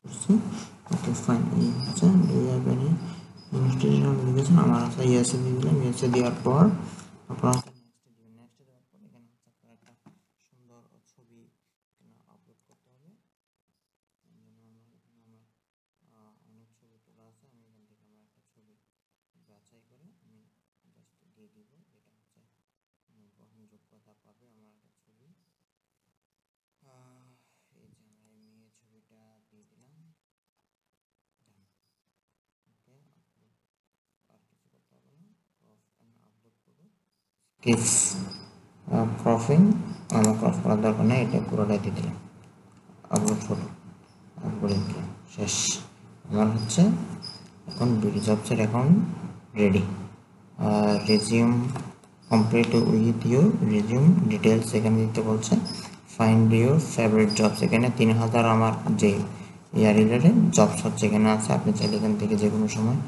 করছি। Okay fine, এই হচ্ছে ইনস্টিটিউশন লিখেছেন, আমার হচ্ছে ইয়েসে দিয়ে দিলাম। ইয়েসে দেওয়ার পর আপনার নেক্সটে দিবেন। নেক্সটে দেওয়ার পর এখানে হচ্ছে আপনার একটা সুন্দর ছবি আপলোড করতে হবে। অনেক ছবি তোলা আছে, আমি এখান থেকে আমার একটা ছবি বাছাই করে আমি জাস্ট দিয়ে দিব। এটা হচ্ছে গ্রহণযোগ্যতা পাবে আমার একটা ছবি। এই যে আমার মেয়ে ছবিটা দিয়ে দিলাম। ওকে, আর কিছু করতে হবে না, ক্রপ অ্যান্ড আপলোড করবো। কিস ক্রপিং আমার ক্রপ করার দরকার নেই, এটা পুরোটাই দিয়ে দিলাম। আপলোড ফটো, আপলোড শেষ। আমার হচ্ছে এখন বিডি জবসের account ready. Resume complete with your resume details এখানে দিতে বলছে। ফাইন্ড ইউর ফেভারিট জবস, এখানে 3000 আমার যে ইয়ার রিলেটেড জবস হচ্ছে এখানে আছে। আপনি চাইলে এখান থেকে যে কোনো সময়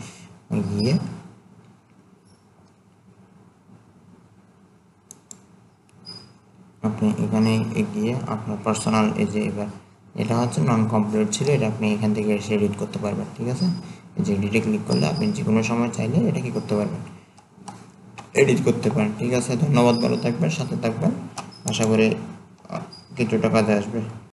গিয়ে আপনি এখানে গিয়ে আপনার পার্সোনাল এই যে এবার এটা হচ্ছে নন কমপ্লিট ছিল, এটা আপনি এখান থেকে এসে এডিট করতে পারবেন। ঠিক আছে, এই যে এডিটে ক্লিক করলে আপনি যে কোনো সময় চাইলে এটা কি করতে পারবেন, এডিট করতে পারেন। ঠিক আছে, ধন্যবাদ, ভালো থাকবেন, সাথে থাকবেন, আশা করি কিছুটা কাজে আসবে।